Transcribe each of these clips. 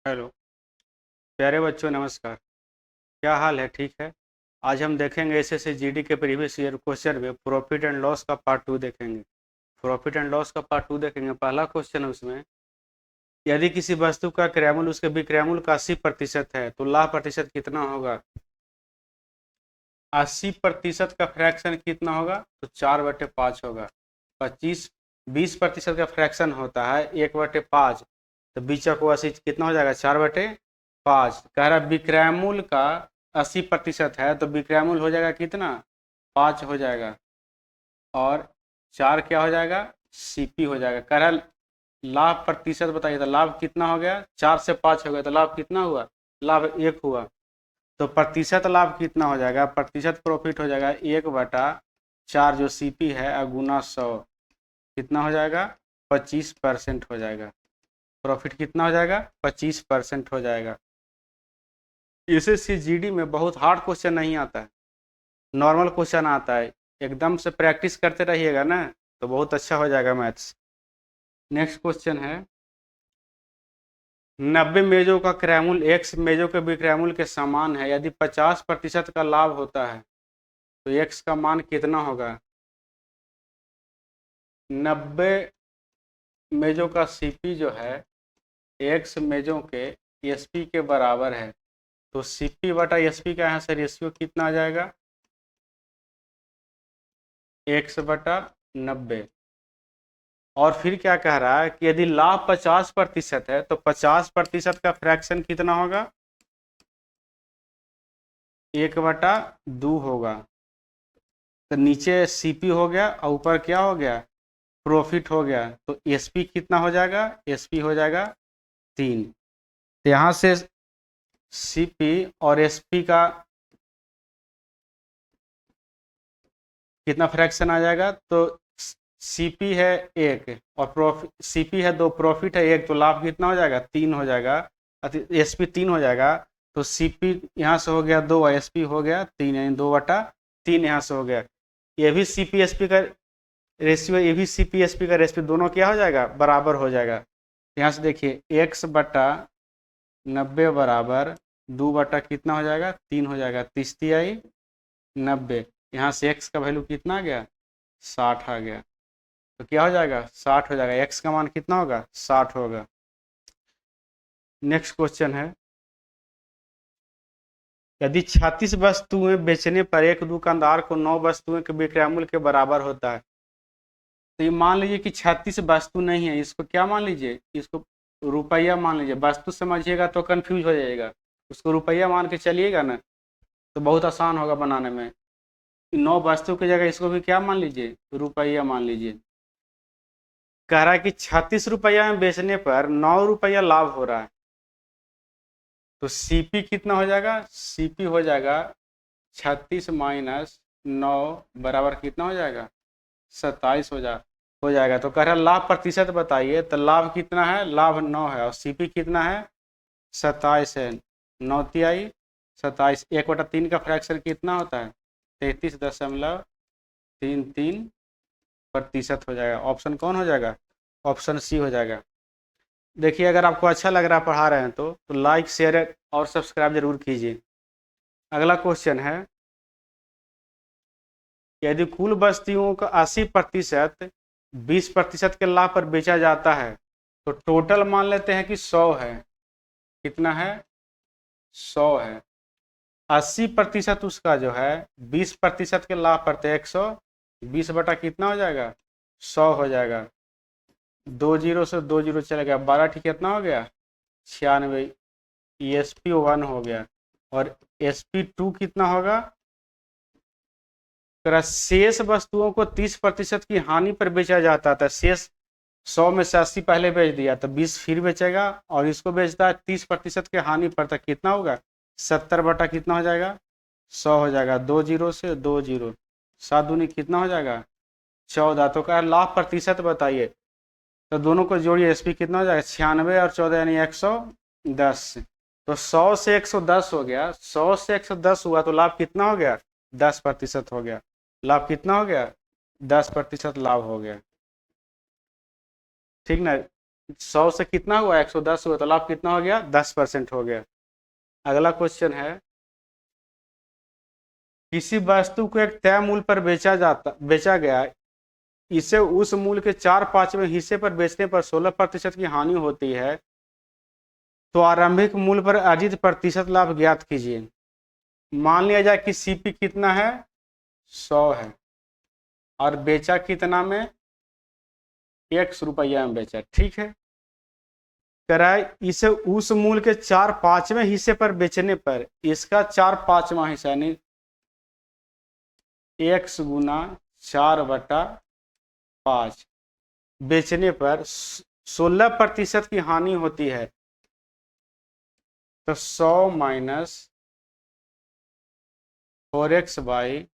Hello प्यारे बच्चों, नमस्कार। क्या हाल है? ठीक है। आज हम देखेंगे एसएससी जीडी के प्रीवियस ईयर क्वेश्चन में प्रॉफिट एंड लॉस का पार्ट 2 देखेंगे। प्रॉफिट एंड लॉस का पार्ट 2 देखेंगे। पहला क्वेश्चन है उसमें, यदि किसी वस्तु का क्रय मूल्य उसके विक्रय मूल्य का 80% है तो लाभ प्रतिशत कितना होगा? 80% का फ्रैक्शन कितना होगा? तो 4/5 होगा। 20% का फ्रैक्शन होता है 1/5, तो बीचा को 80 कितना हो जाएगा? 4/5। कह रहा विक्रय मूल्य का 80% है तो विक्रय मूल्य हो जाएगा कितना? 5 हो जाएगा। और 4 क्या हो जाएगा? सीपी हो जाएगा। कह रहा लाभ प्रतिशत बताइए, तो लाभ कितना हो गया? 4 से 5 हो गया तो लाभ कितना हुआ? लाभ 1 हुआ। तो प्रतिशत लाभ कितना हो जाएगा? प्रतिशत प्रॉफिट हो जाएगा 1/4 जो सीपी है गुना 100 कितना हो जाएगा? 25% हो जाएगा। प्रॉफिट कितना हो जाएगा? 25% हो जाएगा। एसएससी जीडी में बहुत हार्ड क्वेश्चन नहीं आता है, नॉर्मल क्वेश्चन आता है। एकदम से प्रैक्टिस करते रहिएगा ना तो बहुत अच्छा हो जाएगा मैथ्स। नेक्स्ट क्वेश्चन है, 90 मेजों का क्रय मूल्य 1 मेजों के विक्रय मूल्य के समान है। यदि 50% का लाभ होता है तो x का मान कितना होगा? 90 मेजों का सीपी जो है x मेजों के एसपी के बराबर है, तो सीपी बटा एसपी का यहाँ से रेशियो कितना आ जाएगा? 1/90। और फिर क्या कह रहा है कि यदि लाभ 50% है तो 50% का फ्रैक्शन कितना होगा? 1/2 होगा। तो नीचे सीपी हो गया और ऊपर क्या हो गया? प्रॉफिट हो गया। तो एसपी कितना हो जाएगा? एसपी हो जाएगा 3। तो यहाँ से सीपी और एसपी का कितना फ्रैक्शन आ जाएगा? तो सीपी है 1 और प्रॉफिट, सीपी है 2, प्रॉफिट है 1, तो लाभ कितना हो जाएगा? 3 हो जाएगा। एसपी 3 हो जाएगा। तो सीपी यहाँ से हो गया 2 और एसपी हो गया 3, यानी 2/3 यहाँ से हो गया। ये भी सीपी एसपी का रेशियो, ये भी सीपी एसपी का रेशियो, दोनों क्या हो जाएगा? बराबर हो जाएगा। यहाँ से देखिए 1/90 बराबर 2 कितना हो जाएगा? 3 हो जाएगा। 30 आई 90, यहाँ से x का वैल्यू कितना आ गया? 60 आ गया। तो क्या हो जाएगा? 60 हो जाएगा। x का मान कितना होगा? 60 होगा। नेक्स्ट क्वेश्चन है, यदि 36 वस्तुएं बेचने पर एक दुकानदार को 9 वस्तुएं के विक्रय मूल्य के बराबर होता है, तो ये मान लीजिए कि 36 वस्तु नहीं है, इसको क्या मान लीजिए? इसको रुपया मान लीजिए। वस्तु समझिएगा तो कंफ्यूज हो जाएगा, उसको रुपया मान के चलिएगा ना तो बहुत आसान होगा बनाने में। 9 वस्तु की जगह इसको भी क्या मान लीजिए? रुपया मान लीजिए। कह रहा है कि 36 रुपया में बेचने पर 9 रुपया लाभ हो रहा है, तो सीपी कितना हो जाएगा? सीपी हो जाएगा 36 माइनस 9 बराबर कितना हो जाएगा? 27 हो जाएगा। तो कह रहा है लाभ प्रतिशत बताइए, तो लाभ कितना है? लाभ 9 है और सीपी कितना है? 27 है। 9 तिहाई 27, 1/3 का फ्रैक्शन कितना होता है? 33.33% हो जाएगा। ऑप्शन कौन हो जाएगा? ऑप्शन सी हो जाएगा। देखिए, अगर आपको अच्छा लग रहा है पढ़ा रहे हैं तो लाइक शेयर और सब्सक्राइब जरूर कीजिए। अगला क्वेश्चन है, यदि कुल वस्तुओं का 80% 20% के लाभ पर बेचा जाता है तो टोटल मान लेते हैं कि 100 है। कितना है? 100 है। 80% उसका जो है 20% के लाभ पर, तो 100, 20 बटा कितना हो जाएगा? 100 हो जाएगा। 2 जीरो से 2 जीरो चला गया, 12 ठीक कितना हो गया? 96। ESP 1 हो गया। और SP2 कितना होगा? शेष वस्तुओं को 30% की हानि पर बेचा जाता था। शेष 100 में से 80 पहले बेच दिया तो 20 फिर बेचेगा और इसको बेचता है 30% के हानि पर, तक कितना होगा? 70 बटा कितना हो जाएगा? 100 हो जाएगा। 2 जीरो से 2 जीरो, 7 दूनी कितना हो जाएगा? 14। तो क्या लाभ प्रतिशत बताइए, तो दोनों को जोड़िए। एसपी कितना हो जाएगा? 96 और 14 यानी 110। तो 100 से 110 हो गया। 100 से 110 हुआ तो लाभ कितना हो गया? 10% हो गया। लाभ कितना हो गया? 10% लाभ हो गया। ठीक ना? 100 से कितना हुआ, 110 हुआ, तो लाभ कितना हो गया, 10% हो गया। अगला क्वेश्चन है, किसी वस्तु को एक तय मूल्य पर बेचा गया, इसे उस मूल्य के 4/5वें हिस्से पर बेचने पर 16% की हानि होती है, तो आरंभिक मूल्य पर अर्जित प्रतिशत लाभ ज्ञात कीजिए। मान लिया जाए कि सीपी कितना है, 100 है, और बेचा कितना में, ₹1 में बेचा, ठीक है। कराए इसे उस मूल्य के 4/5वें हिस्से पर बेचने पर इसका 4/5वां हिस्सा यानी x गुना 4/5 बेचने पर 16% की हानि होती है, तो 100 माइनस 4x/5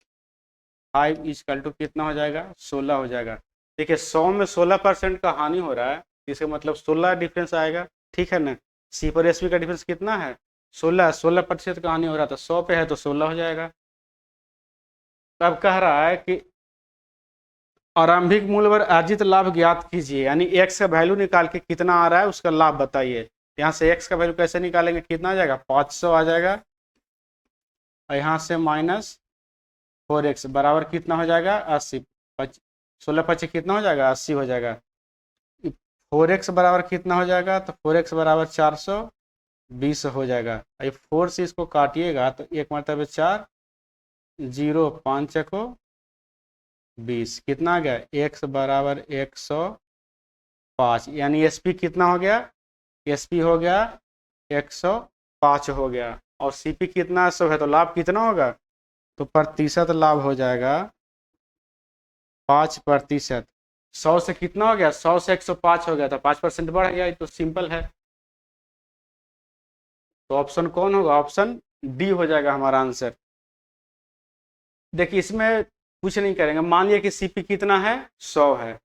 इक्वल टू कितना हो जाएगा, 16 हो जाएगा। देखिए 100 में 16% का हानि हो रहा है, इसका मतलब 16 डिफरेंस आएगा, ठीक है ना। सी पर एसपी का डिफरेंस कितना है, 16% का हानि हो रहा था, 100 पे है तो 16 हो जाएगा। तब कह रहा है कि आरंभिक मूल्य पर अर्जित लाभ ज्ञात कीजिए, यानी एक्स का वैल्यू निकाल के कितना आ रहा है उसका लाभ बताइए। यहाँ से एक्स का वैल्यू कैसे निकालेंगे, कितना आ जाएगा, 500 आ जाएगा, और यहाँ से माइनस 4x बराबर कितना हो जाएगा, 80। 16/5 कितना हो जाएगा, 80 हो जाएगा। 4x बराबर कितना हो जाएगा, तो 4x बराबर 420 हो जाएगा। ये 4 से इसको काटिएगा तो एक मतलब 4, 0 5 को 20, कितना आ गया, x बराबर 105, यानी एसपी कितना हो गया, एसपी हो गया 105 हो गया, और सीपी कितना 100 है, तो लाभ कितना होगा, तो प्रतिशत लाभ हो जाएगा 5%। 100 से कितना हो गया, 100 से 105 हो गया, तो 5% बढ़ गया, ये तो सिंपल है। तो ऑप्शन कौन होगा, ऑप्शन डी हो जाएगा हमारा आंसर। देखिए इसमें कुछ नहीं करेंगे, मान लिया कि सीपी कितना है, 100 है,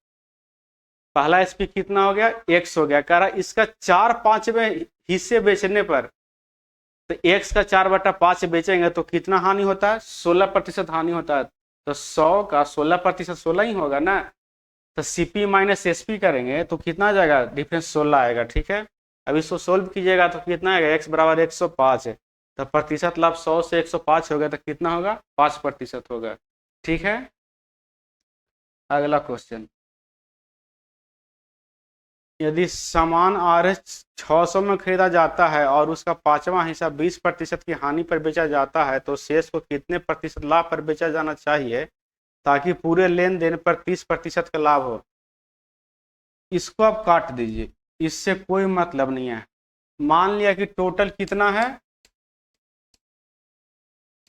पहला एसपी कितना हो गया, x हो गया, कह रहा इसका 4/5वें हिस्से बेचने पर, तो x का 4/5 बेचेंगे तो कितना हानि होता है, 16% हानि होता है, तो 100 का 16% 16 ही होगा ना। तो सीपी माइनस एसपी करेंगे तो कितना आ जाएगा, डिफरेंस 16 आएगा, ठीक है। अब इसको सोल्व कीजिएगा तो कितना आएगा, x बराबर 105 है, तो प्रतिशत लाभ 100 से 105 होगा, तो कितना होगा, 5% होगा, ठीक है। अगला क्वेश्चन, यदि सामान RH 600 में खरीदा जाता है और उसका 5वां हिस्सा 20% की हानि पर बेचा जाता है, तो शेष को कितने प्रतिशत लाभ पर बेचा जाना चाहिए ताकि पूरे लेन देन पर 30% का लाभ हो। इसको आप काट दीजिए, इससे कोई मतलब नहीं है। मान लिया कि टोटल कितना है,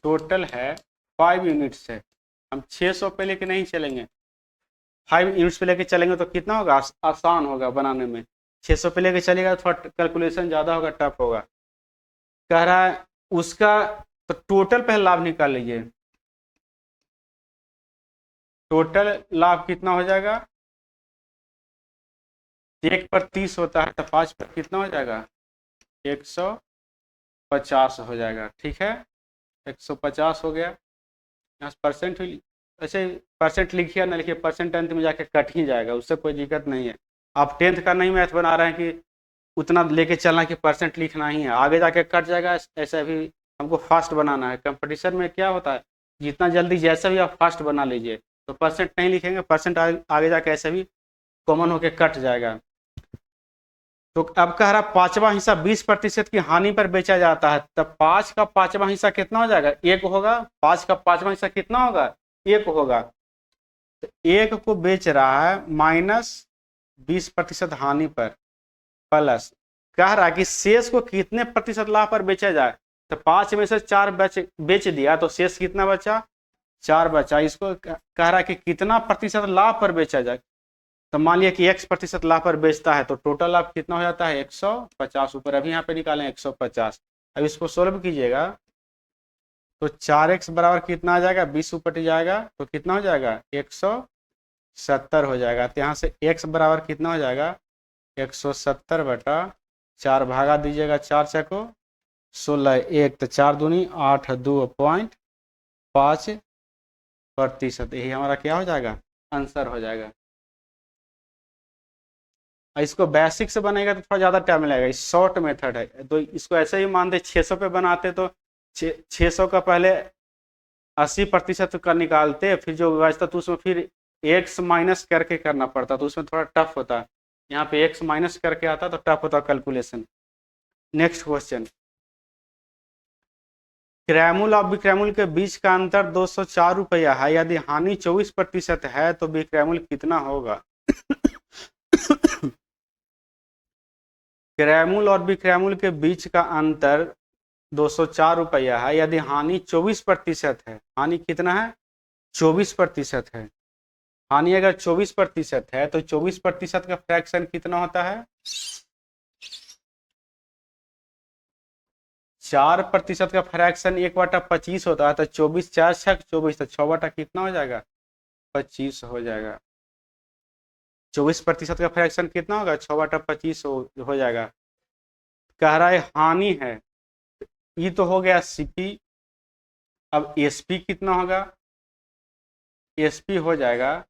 टोटल है 5 यूनिट्स है, हम 600 पे लेके नहीं चलेंगे, 5 यूनिट्स पे लेके चलेंगे तो कितना होगा, आसान होगा बनाने में। 600 पे लेके चलेगा तो थोड़ा कैलकुलेशन ज़्यादा होगा, टफ होगा। कह रहा है उसका, तो टोटल पहले लाभ निकाल लीजिए, टोटल लाभ कितना हो जाएगा, 1 पर 30 होता है, तो 5 पर कितना हो जाएगा, 150 हो जाएगा, ठीक है। 150 हो गया, यहाँ परसेंट हुई, ऐसे परसेंट लिखिए ना लिखिए, परसेंट अंत में जाके कट ही जाएगा, उससे कोई दिक्कत नहीं है। आप 10th का नहीं मैथ बना रहे हैं कि उतना लेके चलना कि परसेंट लिखना ही है, आगे जाके कट जाएगा, ऐसा भी हमको फास्ट बनाना है। कंपटीशन में क्या होता है, जितना जल्दी जैसा भी आप फास्ट बना लीजिए, तो परसेंट नहीं लिखेंगे, परसेंट आगे जाके ऐसे भी कॉमन होके कट जाएगा। तो अब कह रहा 5वां हिस्सा 20% की हानि पर बेचा जाता है, तब 5 का 5वां हिस्सा कितना हो जाएगा, 1 होगा। 5 का 5वां हिस्सा कितना होगा, 1 होगा, तो 1 को बेच रहा है माइनस 20% हानि पर, प्लस कह रहा है कि शेष को कितने प्रतिशत लाभ पर बेचा जाए, तो 5 में से 4 बेच दिया, तो शेष कितना बचा, 4 बचा। इसको कह रहा है कि कितना प्रतिशत लाभ पर बेचा जाए, तो मान लिया कि x% लाभ पर बेचता है, तो टोटल लाभ कितना हो जाता है, 150, ऊपर अभी यहाँ पे निकालें 150। अब इसको सोल्व कीजिएगा तो 4x बराबर कितना आ जाएगा, 20 ऊपर जाएगा तो कितना हो जाएगा, 170 हो जाएगा। तो यहाँ से x बराबर कितना हो जाएगा, 170/4 भागा दीजिएगा, 4 चको 16, 1 तो 4 दूनी 8, 2.5%, यही हमारा क्या हो जाएगा, आंसर हो जाएगा। इसको बेसिक से बनेगा तो थोड़ा ज़्यादा टाइम लगेगा, शॉर्ट मेथड है। तो इसको ऐसे ही मान दे 600 पे बनाते तो 600 का पहले 80% का निकालते, फिर जो बचता तो उसमें फिर एक्स माइनस करके करना पड़ता, तो उसमें थोड़ा टफ होता। यहाँ पे एक्स माइनस करके आता तो टफ होता कैलकुलेशन। नेक्स्ट क्वेश्चन, क्रैमुल और विक्रैमुल के बीच का अंतर 204 रुपया है, यदि हानि 24% है तो विक्रैमुल कितना होगा? क्रैमुल और विक्रैमुल के बीच का अंतर 204 रुपया है, यदि हानि 24% है। हानि कितना है? 24% है। हानि अगर 24% है तो 24% का फ्रैक्शन कितना होता है? 4% का फ्रैक्शन 1/25 होता है, तो 24 4 6 24, तो 6 बटा कितना हो जाएगा? 25 हो जाएगा। 24% का फ्रैक्शन कितना होगा? 6/25 हो जाएगा। कह रहा है हानि है, ये तो हो गया सीपी। अब एसपी कितना होगा? एसपी हो जाएगा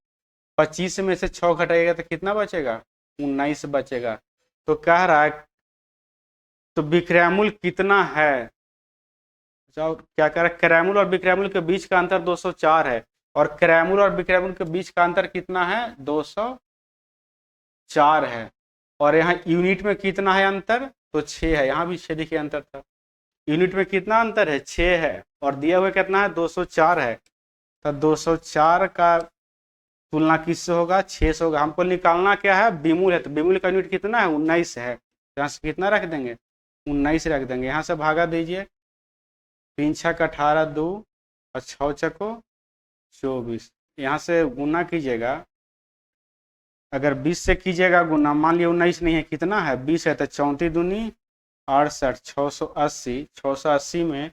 25 में से 6 घटाइएगा तो कितना बचेगा? 19 बचेगा। तो कह रहा है तो विक्रैमुल कितना है? जाओ क्या कह रहा है, क्रैमुल और विक्रैमुल के बीच का अंतर 204 है, और क्रैमुल और विक्रैमुल के बीच का अंतर कितना है? 204 है। और यहाँ यूनिट में कितना है अंतर? तो 6 है। यहाँ भी 6 देखिए अंतर था। यूनिट में कितना अंतर है? 6 है। और दिया हुआ कितना है? 204 है। तो 204 का तुलना किससे होगा? 6 से होगा। हमको निकालना क्या है? बीमूल है, तो बीमूल का यूनिट कितना है? 19 है। यहाँ से कितना रख देंगे? 19 रख देंगे। यहाँ से भागा दीजिए, 3 छक 18, 2 और 6 चको 24। यहाँ से गुना कीजिएगा, अगर 20 से कीजिएगा गुना, मान लिया 19 नहीं है, कितना है? 20 है, तो 34 दूनी 68, 680। 680 में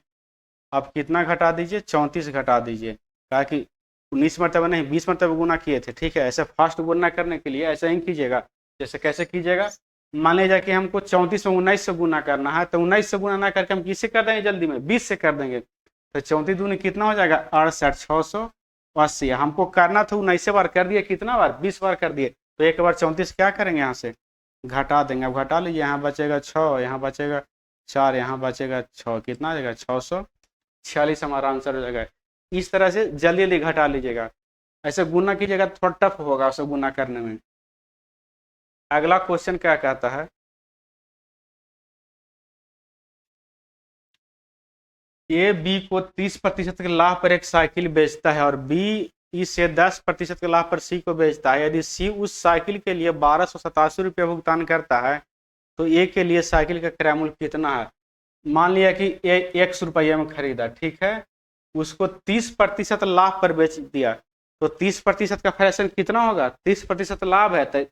आप कितना घटा दीजिए? 34 घटा दीजिए। कहा कि 19 मरतबा नहीं 20 मरतबा गुना किए थे। ठीक है, ऐसे फास्ट गुना करने के लिए ऐसा ही कीजिएगा। जैसे कैसे कीजिएगा, मान लीजिए कि हमको 34 में 19 से गुना करना है, तो 19 से गुना ना करके हम किससे कर देंगे? जल्दी में 20 से कर देंगे। तो 34 दूनी कितना हो जाएगा? 68, 680। हमको करना था 19 बार, कर दिए कितना बार? 20 बार कर दिए। तो एक बार 34 क्या करेंगे? यहाँ से घटा देंगे। अब घटा लीजिए, यहाँ बचेगा 6, यहाँ बचेगा 4, यहाँ बचेगा 6, कितना आ जाएगा? 646 हमारा आंसर हो जाएगा। इस तरह से जल्दी जल्दी घटा लीजिएगा। ऐसे गुना कीजिएगा थोड़ा टफ होगा उसे गुना करने में। अगला क्वेश्चन क्या कहता है, ए बी को 30% के लाभ पर एक साइकिल बेचता है और बी इसे 10% के लाभ पर सी को बेचता है। यदि सी उस साइकिल के लिए 1287 रुपये भुगतान करता है तो ए के लिए साइकिल का क्रय मूल्य कितना है? मान लिया कि ए 100 रुपये में खरीदा, ठीक है, उसको 30% लाभ पर बेच दिया, तो 30% का फ्रैक्शन कितना होगा? 30% लाभ है, तो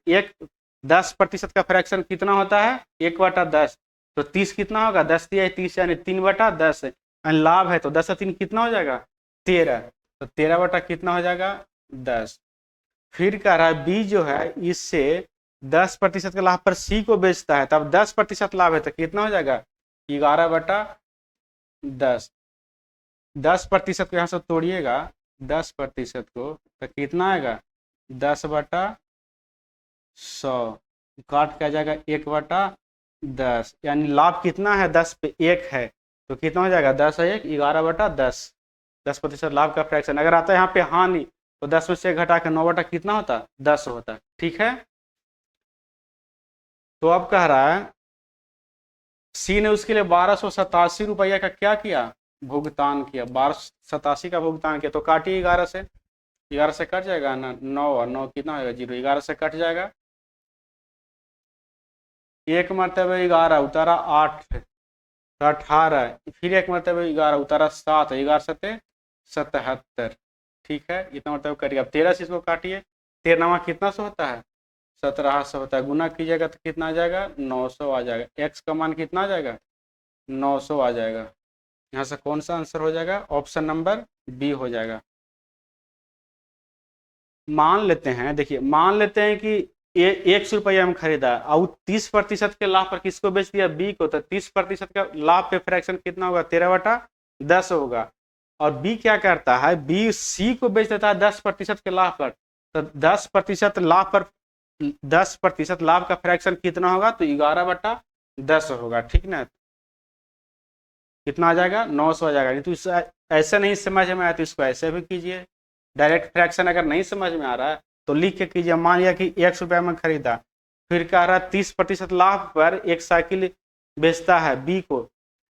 10% का फ्रैक्शन कितना होता है? 1/10। तो 30 कितना होगा? 10 दिया 30 यानी 3/10। लाभ है तो 10 3 कितना हो जाएगा? 13। तो 13 कितना हो जाएगा? 10। फिर कह रहा है बी जो है इससे 10% के लाभ पर सी को बेचता है, तब 10% लाभ है तो कितना हो जाएगा? 11/10। 10% को यहाँ से तोड़िएगा, 10% को, तो कितना आएगा? 10/100 काट के आ जाएगा 1/10, यानी लाभ कितना है? 10 पे 1 है, तो कितना हो जाएगा? 10 है 1, 11/10। 10% लाभ का फ्रैक्शन। अगर आता है यहाँ पे हानि, तो 10 में से घटा के 9 कितना होता? 10 होता। ठीक है, तो अब कह रहा है सी ने उसके लिए 1287 रुपया का क्या किया? भुगतान किया। 1287 का भुगतान किया, तो काटिए 11 से, 11 से कट जाएगा ना, 9 और 9 कितना होगा? 0। 11 से कट जाएगा, एक मरतबा 11 उतारा 8, तो 18, फिर एक मरतबा 11 उतारा 7, 11 सत्ते 77। ठीक है, इतना मतलब कटिए। अब 13 से इसको काटिए, 13 कितना से होता है? 17 से होता है। गुना कीजिएगा तो कितना आ जाएगा? 900 आ जाएगा। एक्स का मान कितना आ जाएगा? 900 आ जाएगा। यहाँ से कौन सा आंसर हो जाएगा? ऑप्शन नंबर बी हो जाएगा। मान लेते हैं, देखिए मान लेते हैं कि 100 रुपया में खरीदा और 30% के लाभ पर किसको बेच दिया? बी को। तो 30% का लाभ पे फ्रैक्शन कितना होगा? 13/10 होगा। और बी क्या करता है? बी सी को बेच देता है 10% के लाभ पर, तो 10% लाभ पर 10% लाभ का फ्रैक्शन कितना होगा, तो 11/10 होगा, ठीक ना। कितना आ जाएगा, 900 आ जाएगा। नहीं तो ऐसे नहीं समझ में आया तो इसको ऐसे भी कीजिए। डायरेक्ट फ्रैक्शन अगर नहीं समझ में आ रहा है तो लिख के कीजिए। मान लिया कि 100 रुपया में खरीदा, फिर कह रहा है 30% लाभ पर एक साइकिल बेचता है बी को,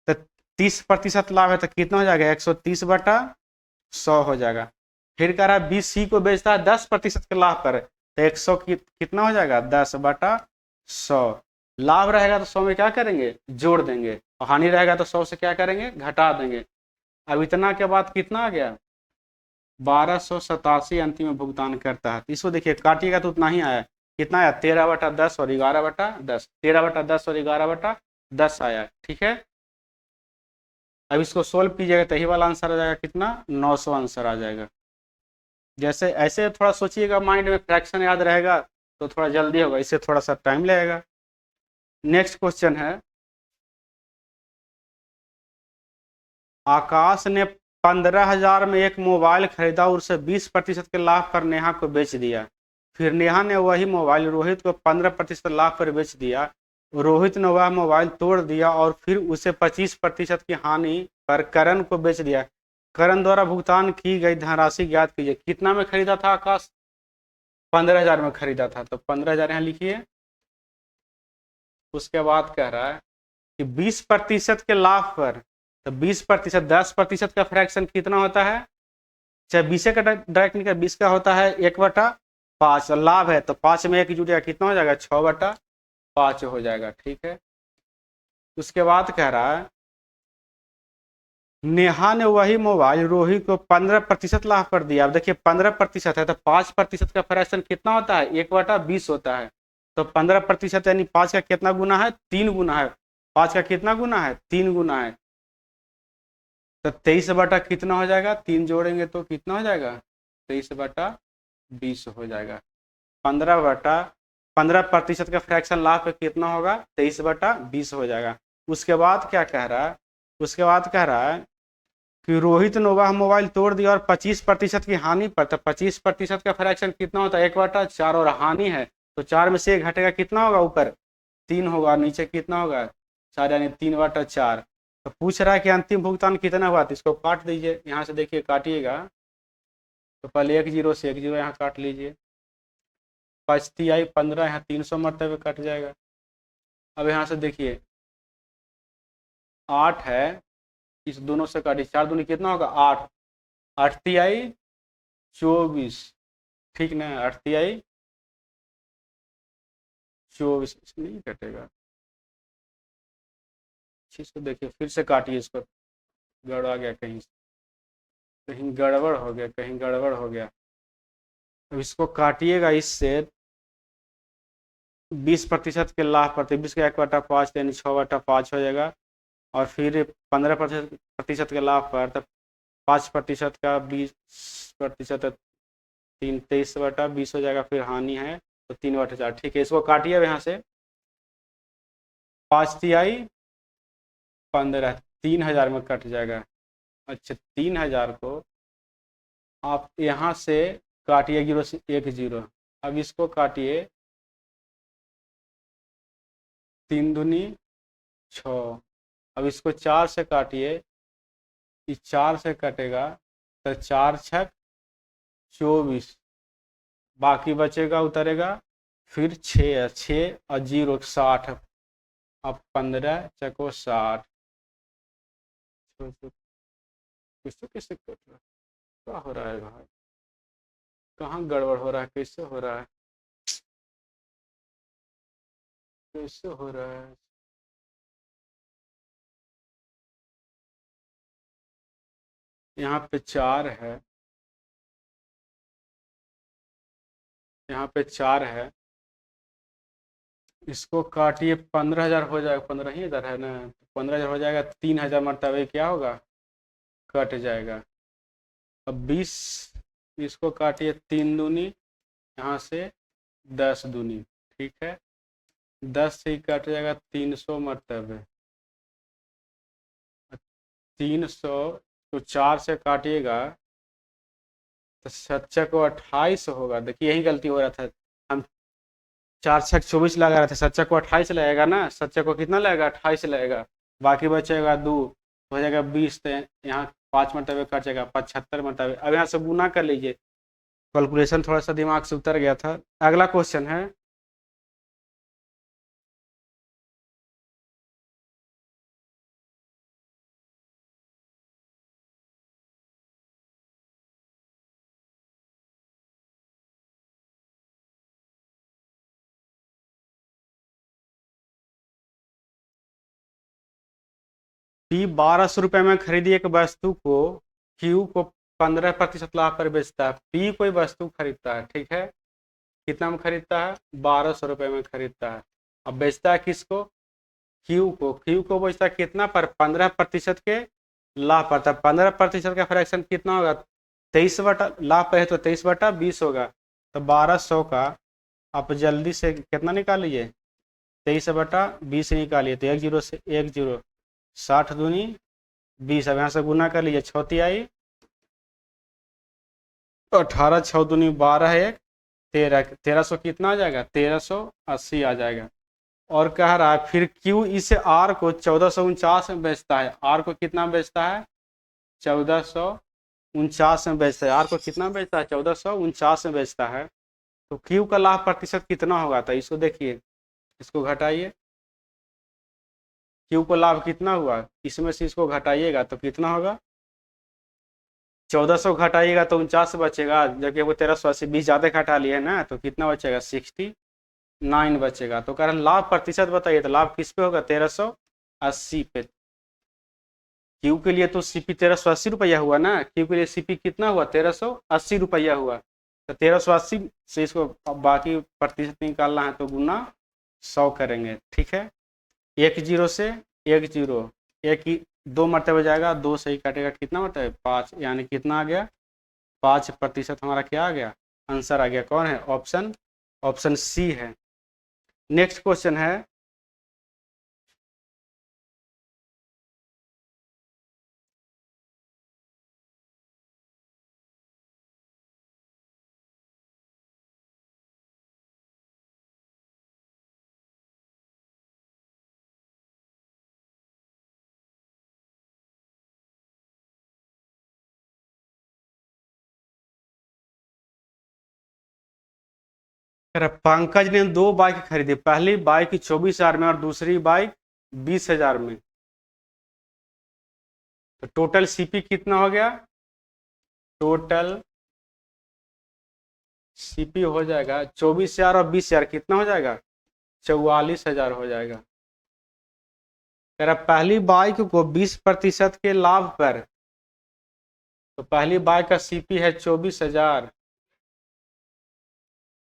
तो 30% लाभ है तो कितना हो जाएगा, 130/100 हो जाएगा। फिर कह रहा है बी सी को बेचता है 10% के लाभ पर, तो 100 कितना हो जाएगा, 10/100। लाभ रहेगा तो 100 में क्या करेंगे, जोड़ देंगे, और हानि रहेगा तो 100 से क्या करेंगे, घटा देंगे। अब इतना के बाद कितना आ गया, 1287 अंतिम में भुगतान करता है। तो इसको देखिए काटिएगा तो उतना ही आया, कितना आया, 13/10 और 11/10, 13/10 और 11/10 आया, ठीक है। अब इसको सोल्व कीजिएगा तो यही वाला आंसर आ जाएगा, कितना, 900 आंसर आ जाएगा। जैसे ऐसे थोड़ा सोचिएगा, माइंड में फ्रैक्शन याद रहेगा तो थोड़ा जल्दी होगा, इससे थोड़ा सा टाइम लगेगा। नेक्स्ट क्वेश्चन है, आकाश ने 15,000 में एक मोबाइल खरीदा और उसे 20% के लाभ पर नेहा को बेच दिया। फिर नेहा ने वही मोबाइल रोहित को 15% लाभ पर बेच दिया। रोहित ने वह मोबाइल तोड़ दिया और फिर उसे 25% की हानि पर करण को बेच दिया। करण द्वारा भुगतान की गई धनराशि ज्ञात कीजिए। कितना में खरीदा था आकाश, 15,000 में खरीदा था, तो 15,000 यहाँ लिखिए। उसके बाद कह रहा है कि 20% के लाभ पर, तो 20%, 10% का फ्रैक्शन कितना होता है, चाहे 20 का डायरेक्ट निकल, 20 का होता है 1/5, लाभ है तो 5 में 1 जुड़ जाएगा, कितना हो जाएगा, 6/5 हो जाएगा, ठीक है। उसके बाद कह रहा है नेहा ने वही मोबाइल रोहित को 15% लाभ पर दिया। अब देखिए 15% है तो 5% का फ्रैक्शन कितना होता है, 1/20 होता है। तो 15% यानी 5 का कितना गुना है, 3 गुना है। 5 का कितना गुना है, 3 गुना है। तो 23 कितना हो जाएगा, 3 जोड़ेंगे तो कितना हो जाएगा, 23/20 हो जाएगा। 15% का फ्रैक्शन लाभ पे कितना होगा, 23/20 हो जाएगा। उसके बाद क्या कह रहा है, उसके बाद कह रहा है कि रोहित ने वह मोबाइल तोड़ दिया और 25% की हानि पर, तो 25% का फ्रैक्शन कितना होता है, 1/4, और हानि है तो 4 में से घटेगा, कितना होगा, ऊपर 3 होगा, नीचे कितना होगा, 4, यानी 3/4। तो पूछ रहा है कि अंतिम भुगतान कितना हुआ, तो इसको काट दीजिए। यहाँ से देखिए काटिएगा तो पहले 1 0 से 1 0 यहाँ काट लीजिए, 5×3 = 15, यहाँ 300 मरतबे कट जाएगा। अब यहाँ से देखिए 8 है, इस दोनों से काटिए, 4 दूनी कितना होगा, 8, 8×3 = 24, ठीक ना, 8×3 = 24, नहीं कटेगा। अच्छी से देखिए, फिर से काटिए इसको, गड़बड़ गया, कहीं गड़बड़ हो गया, कहीं गड़बड़ हो गया। अब इसको काटिएगा इससे, 20% के लाभ पर, 20 का 1/5 यानी 6/5 हो जाएगा। और फिर 15% के लाभ पर, तब 5% का 20%, 23/20 हो जाएगा। फिर हानि है तो 3/4, ठीक है। इसको काटिए अब यहाँ से, 5×3 = 15, 3,000 में कट जाएगा। अच्छा, 3,000 को आप यहाँ से काटिए 0 से 1 0। अब इसको काटिए, 3 दूनी 6। अब इसको 4 से काटिए, इस 4 से कटेगा तो 4×6 = 24, बाकी बचेगा उतरेगा, फिर 6 6 और 0 60। अब 15×4 = 60। कुछ तो कैसे कर रहा है, क्या हो रहा है भाई, कहाँ गड़बड़ हो रहा है, कैसे हो रहा है, कैसे हो रहा है। यहाँ पे 4 है, यहाँ पे 4 है, इसको काटिए, 15,000 हो जाएगा, 15 ही इधर है ना, 15,000 हो जाएगा, 3,000 मरतबे क्या होगा, कट जाएगा। अब 20, इसको काटिए, 3 दूनी, यहाँ से 10 दूनी, ठीक है, 10 से ही कट जाएगा 300 मरतबे। 300 को 4 से काटिएगा तो 7×4 = 28 होगा। देखिए यही गलती हो रहा था, हम 4×6 = 24 लगा रहे थे, 7×6 = 28 लगेगा ना, 7×6 कितना लगेगा 28 लगेगा, बाकी बचेगा 2 तो हो जाएगा 20। तो यहाँ 5 मरतबे कट जाएगा, 75 मरतबे। अब यहाँ से गुना कर लीजिए, कैलकुलेशन थोड़ा सा दिमाग से उतर गया था। अगला क्वेश्चन है पी 1200 रुपये में खरीदी एक वस्तु को क्यू को 15% लाभ पर बेचता है। पी कोई वस्तु खरीदता है, ठीक है, कितना में खरीदता है 1200 रुपये में खरीदता है। अब बेचता है किसको, क्यू को। क्यू को बेचता है कितना पर, 15% के लाभ पर। तब 15% का फ्रैक्शन कितना होगा, 23 लाभ पर है तो 23/20 होगा। तो 1200 का आप जल्दी से कितना निकालिए, 23/20 निकालिए तो 1 0 से 1 0, 60 दूनी 20। अब यहाँ से गुना कर लीजिए, 6 आई 18, 6 दूनी 12, 1 13, 1300 कितना आ जाएगा, 1380 आ जाएगा। और कह रहा है फिर क्यू इस आर को 1449 में बेचता है। आर को कितना बेचता है, 1449 में बेचता है। आर को कितना बेचता है, 1449 में बेचता है। तो क्यू का लाभ प्रतिशत कितना होगा, तो इसको देखिए, इसको घटाइए, क्यू को लाभ कितना हुआ, इसमें से इसको घटाइएगा तो कितना होगा, 1400 घटाइएगा तो 49 बचेगा, जबकि वो 1380, 20 ज़्यादा घटा लिए है ना, तो कितना बचेगा 69 बचेगा। तो कह रहा लाभ प्रतिशत बताइए, तो लाभ किस पे होगा, 1380 पे। क्यू के लिए तो सीपी 1380 रुपया हुआ ना, क्यू के लिए सीपी कितना हुआ, 1380 रुपया हुआ। तो 1380 से इसको बाकी प्रतिशत निकालना है तो गुना 100 करेंगे, ठीक है। 1 0 से 1 0, 1 ही 2 मरतबे जाएगा, 2 से ही कटेगा, कितना मरतबे 5, यानी कितना आ गया 5% हमारा क्या आ गया, आंसर आ गया। कौन है, ऑप्शन सी है। नेक्स्ट क्वेश्चन है पंकज ने 2 बाइक खरीदी, पहली बाइक 24,000 में और दूसरी बाइक 20,000 में। तो टोटल सीपी कितना हो गया, टोटल सीपी हो जाएगा 24,000 और 20,000 कितना हो जाएगा, 44,000 हो जाएगा। पहली बाइक को 20% के लाभ पर, तो पहली बाइक का सीपी है 24,000,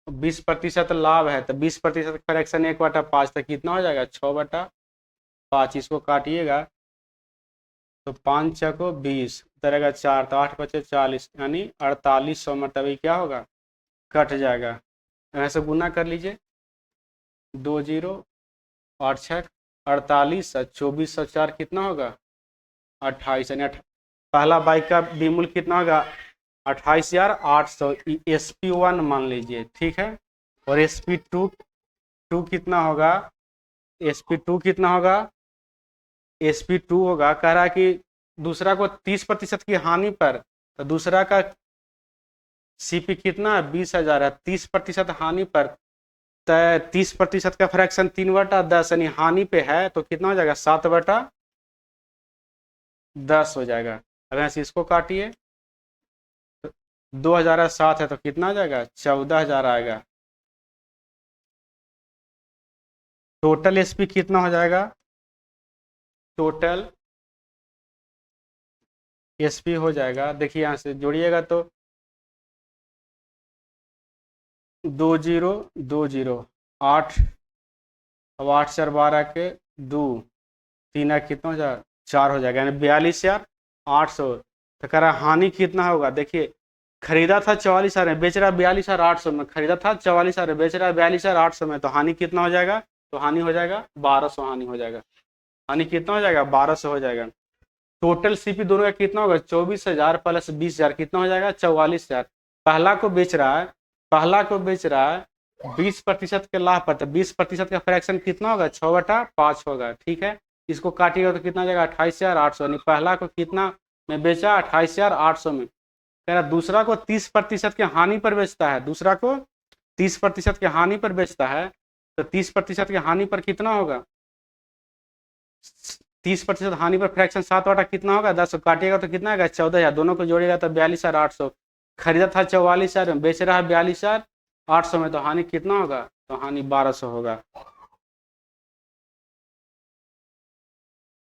20% लाभ है तो 20% फ्रैक्शन 1/5, तो कितना हो जाएगा 6/5। इसको काटिएगा तो 5 को 20 उतरेगा 4, तो 8 बचे 40, यानी 4800 मरतबे क्या होगा, कट जाएगा। ऐसे गुना कर लीजिए, 2 0 8 6 48, 24 और 4 कितना होगा 28, यानी पहला बाइक का बीमूल कितना होगा 28,800। SP1 मान लीजिए, ठीक है। और SP2 कितना होगा, SP2 कितना होगा, SP2 होगा, कह रहा है कि दूसरा को 30% की हानि पर, तो दूसरा का सीपी कितना है 20,000 है, 30% हानि पर, तो 30% का फ्रैक्शन 3/10, यानी हानि पे है तो कितना हो जाएगा 7/10 हो जाएगा। अब ऐसे इसको काटिए, तो 2,007 है तो कितना आ जाएगा 14,000 आएगा। टोटल एसपी कितना हो जाएगा, टोटल एसपी हो जाएगा, देखिए यहाँ से जोड़िएगा तो 2 0 2 0 8, अब 8 4 12 के 2, 3 कितना हो जाएगा 4 हो जाएगा, यानी 42,800। तो कह रहा हानि कितना होगा, देखिए खरीदा था 44,000 में, बेच रहा 42,800 में, खरीदा था 44,000 में, बेच रहा 42,800 में, तो हानि कितना हो जाएगा, तो हानि हो जाएगा 1200, हानि हो जाएगा, हानि कितना हो जाएगा 1200 हो जाएगा। टोटल सीपी दोनों का कितना होगा 24,000 प्लस 20,000 कितना हो जाएगा 44,000। पहला को बेच रहा है, पहला को बेच रहा है 20% के लाभ पर, तो 20% का फ्रैक्शन कितना होगा, 6/5 होगा। ठीक है, इसको काटिएगा तो कितना जाएगा, 28,800। यानी पहला को कितना में बेचा, 28,800 में। कह रहा दूसरा को 30% के हानि पर बेचता है, दूसरा को 30% के हानि पर बेचता है, तो 30% के हानि पर कितना होगा, 30% हानि पर फ्रैक्शन 7/8 कितना होगा, 10 काटिएगा तो कितना आएगा, 14,000। दोनों को जोड़ेगा तो 42,800। खरीदा था 44,000 में, बेच रहा है 42,800 में, तो हानि कितना होगा, तो हानि 1,200 होगा।